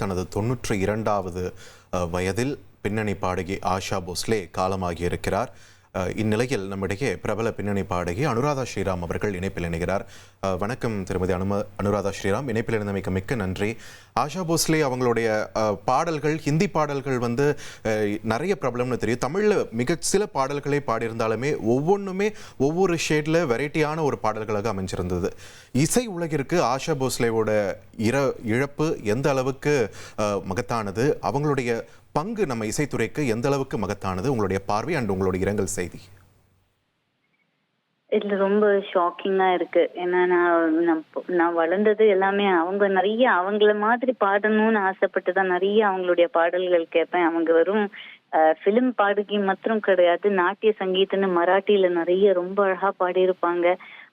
தனது 92வது வயதில் பின்னணி பாடகி ஆஷா போஸ்லே காலமாகியிருக்கிறார். இந்நிலையில் நம்மிடையே பிரபல பின்னணி பாடகி அனுராதா ஸ்ரீராம் அவர்கள் இணைப்பில் இணைகிறார். வணக்கம் திருமதி அனுராதா ஸ்ரீராம், இணைப்பில் இருந்தமைக்கு மிக்க நன்றி. ஆஷா போஸ்லே அவங்களுடைய பாடல்கள், ஹிந்தி பாடல்கள் நிறைய பிரபலம்னு தெரியும். தமிழில் மிக சில பாடல்களை பாடியிருந்தாலுமே ஒவ்வொன்றுமே ஒவ்வொரு ஷேடில் வெரைட்டியான ஒரு பாடல்களாக அமைஞ்சிருந்தது. இசை உலகிற்கு ஆஷா போஸ்லேவோட இழப்பு எந்த அளவுக்கு மகத்தானது, அவங்களுடைய பங்கு நம்ம இசைத்துறைக்கு எந்த அளவுக்கு மகத்தானது, உங்களுடைய பார்வை அண்ட் உங்களுடைய இரங்கல் செய்தி? இதுல ரொம்ப ஷாக்கிங்கா இருக்கு. ஏன்னா நான் வளர்ந்தது எல்லாமே நிறைய அவங்கள மாதிரி பாடணும்னு ஆசைப்பட்டுதான் நிறைய அவங்களுடைய பாடல்கள் கேட்பேன். அவங்க வெறும் பிலிம் பாடகி மாத்திரம் கிடையாது, நாட்டிய சங்கீதன்னு மராட்டியில நிறைய ரொம்ப அழகா பாடியிருப்பாங்க.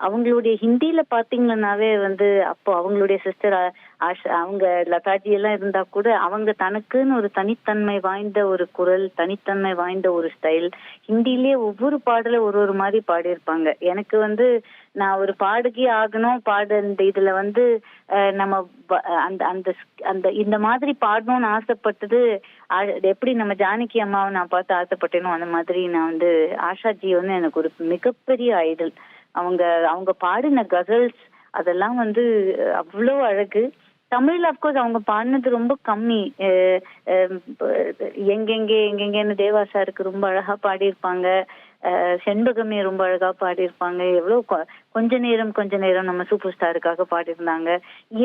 அவங்களுடைய ஹிந்தியில பாத்தீங்கன்னாவே அப்போ அவங்களுடைய சிஸ்டர் அவங்க லதாஜி எல்லாம் இருந்தா கூட அவங்க தனக்குன்னு ஒரு தனித்தன்மை வாய்ந்த ஒரு குரல், தனித்தன்மை வாய்ந்த ஒரு ஸ்டைல், ஹிந்திலேயே ஒவ்வொரு பாடல ஒரு மாதிரி பாடியிருப்பாங்க. எனக்கு நான் ஒரு பாடகி ஆகணும், இதுல நம்ம அந்த அந்த அந்த இந்த மாதிரி பாடணும்னு ஆசைப்பட்டது எப்படி நம்ம ஜானகி அம்மாவை நான் பார்த்து ஆசைப்பட்டேனோ அந்த மாதிரி நான் ஆஷாஜி எனக்கு ஒரு மிகப்பெரிய ஐடல். அவங்க பாடின கசல்ஸ் அதெல்லாம் அவ்வளோ அழகு. தமிழ்ல அப்கோர்ஸ் அவங்க பாடினது ரொம்ப கம்மி. எங்கெங்கன்னு தேவாசாருக்கு ரொம்ப அழகா பாடியிருப்பாங்க. செண்பகமே ரொம்ப அழகா பாடியிருப்பாங்க. எவ்வளவு கொஞ்ச நேரம் நம்ம சூப்பர் ஸ்டாருக்காக பாடியிருந்தாங்க.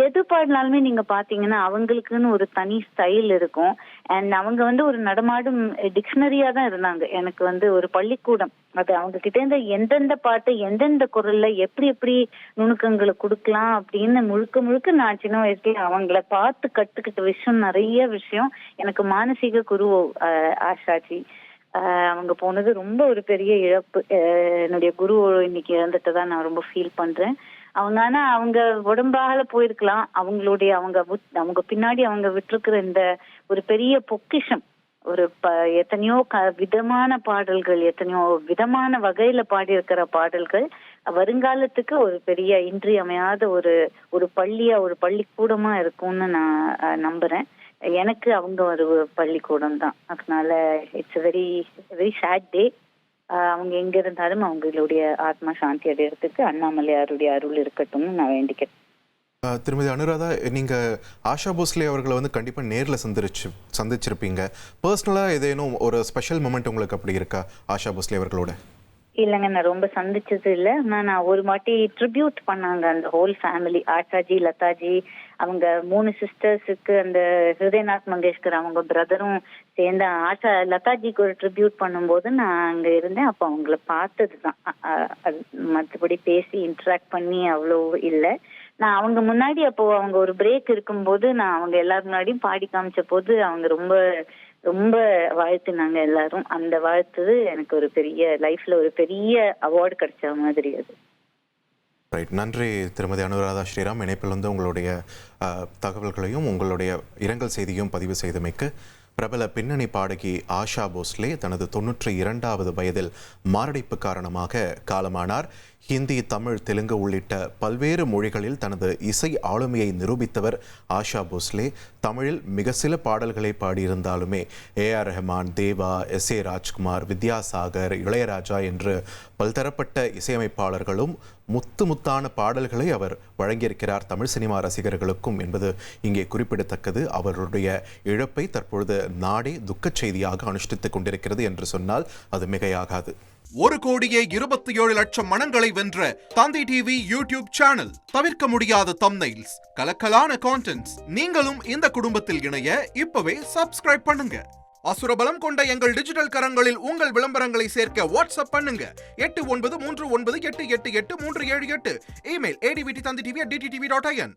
எது பாடினாலுமே நீங்க பாத்தீங்கன்னா அவங்களுக்குன்னு ஒரு தனி ஸ்டைல் இருக்கும். அண்ட் அவங்க ஒரு நடமாடும் டிக்ஷனரியா தான் இருந்தாங்க. எனக்கு ஒரு பள்ளிக்கூடம். அது அவங்க கிட்ட இருந்து எந்தெந்த பாட்டு எந்தெந்த குரல்ல எப்படி நுணுக்கங்களை கொடுக்கலாம் அப்படின்னு முழுக்க நான் சின்ன வயசுல அவங்கள பார்த்து கத்துக்கிட்ட விஷயம், நிறைய விஷயம். எனக்கு மானசீக குரு ஆஷாஜி. அவங்க போனது ரொம்ப ஒரு பெரிய இழப்பு. என்னுடைய குரு இன்னைக்கு இறந்துட்டதான் நான் ரொம்ப ஃபீல் பண்றேன். அவங்க உடம்பால போயிருக்கலாம். அவங்க பின்னாடி அவங்க விட்டுருக்கிற இந்த ஒரு பெரிய பொக்கிஷம், எத்தனையோ விதமான பாடல்கள், எத்தனையோ விதமான வகையில பாடியிருக்கிற பாடல்கள் வருங்காலத்துக்கு ஒரு பெரிய இன்றியமையாத ஒரு பள்ளிக்கூடமா இருக்கும்னு நான் நம்புறேன். எனக்கு அவங்க ஒரு பள்ளிக்கூடம் தான். அதனால இட்ஸ் வெரி வெரி சேட் டே. அவங்க எங்க இருந்தாலும் அவங்களுடைய ஆத்மா சாந்தி அடையறதுக்கு அண்ணாமலையாருடைய அருள் இருக்கட்டும்னு நான் வேண்டிக்கிறேன். திருமதி அனுராதா, நீங்க ஆஷா போஸ்லே அவர்களை கண்டிப்பா நேர்ல சந்திச்சிருப்பீங்க. பர்சனலா ஏதேனும் ஒரு ஸ்பெஷல் மொமெண்ட் உங்களுக்கு அப்படி இருக்கா ஆஷா போஸ்லே அவர்களோட? இல்லைங்க, நான் ரொம்ப சந்திச்சது இல்லை. நான் ஒரு வாட்டி ட்ரிபியூட் பண்ணாங்க அந்த ஹோல் ஃபேமிலி, ஆஷாஜி, லதாஜி, அவங்க 3 சிஸ்டர்ஸுக்கு அந்த ஹிருதயநாத் மங்கேஷ்கர் அவங்க பிரதரும் சேர்ந்த லதாஜிக்கு ஒரு ட்ரிபியூட் பண்ணும்போது நான் அங்க இருந்தேன். அப்போ அவங்கள பார்த்ததுதான். மற்றபடி பேசி இன்ட்ராக்ட் பண்ணி அவ்வளோ இல்லை. நான் அவங்க முன்னாடி அப்போ அவங்க ஒரு பிரேக் இருக்கும்போது நான் அவங்க எல்லாரும் முன்னாடியும் பாடி காமிச்ச போது அவங்க ரொம்ப ரொம்ப வாழ்த்துனாங்க எல்லாரும். அந்த வாழ்த்து எனக்கு ஒரு பெரிய லைஃப்ல ஒரு பெரிய அவார்டு கிடைச்ச மாதிரி. அது ரைட். நன்றி திருமதி அனுராதா ஸ்ரீராம், இணைப்பில் உங்களுடைய தகவல்களையும் உங்களுடைய இரங்கல் செய்தியும் பதிவு செய்தமைக்கு. பிரபல பின்னணி பாடகி ஆஷா போஸ்லே தனது 92வது வயதில் மாரடைப்பு காரணமாக காலமானார். ஹிந்தி, தமிழ், தெலுங்கு உள்ளிட்ட பல்வேறு மொழிகளில் தனது இசை ஆளுமையை நிரூபித்தவர் ஆஷா போஸ்லே. தமிழில் மிக சில பாடல்களை பாடியிருந்தாலுமே AR ரஹ்மான், தேவா, SA ராஜ்குமார், வித்யாசாகர், இளையராஜா என்று பல்தரப்பட்ட இசையமைப்பாளர்களும் முத்தான பாடல்களை அவர் வழங்கியிருக்கிறார் தமிழ் சினிமா ரசிகர்களுக்கும் என்பது இங்கே குறிப்பிடத்தக்கது. அவருடைய இழப்பை தற்பொழுது நாடே துக்கச் செய்தியாக அனுஷ்டித்துக் கொண்டிருக்கிறது என்று சொன்னால் அது மிகையாகாது. 1,27,00,000 மனங்களை வென்ற தந்தி டிவி யூடியூப் சேனல். தவிர்க்க முடியாத தம்ப்நெயில்ஸ், கலக்கலான கான்டென்ட்ஸ். நீங்களும் இந்த குடும்பத்தில் இணைய இப்பவே சப்ஸ்கிரைப் பண்ணுங்க. அசுரபலம் கொண்ட எங்கள் டிஜிட்டல் கரங்களில் உங்கள் விளம்பரங்களை சேர்க்க வாட்ஸ்அப் பண்ணுங்க. 8939888378. Email advtthanditv@dttv.in.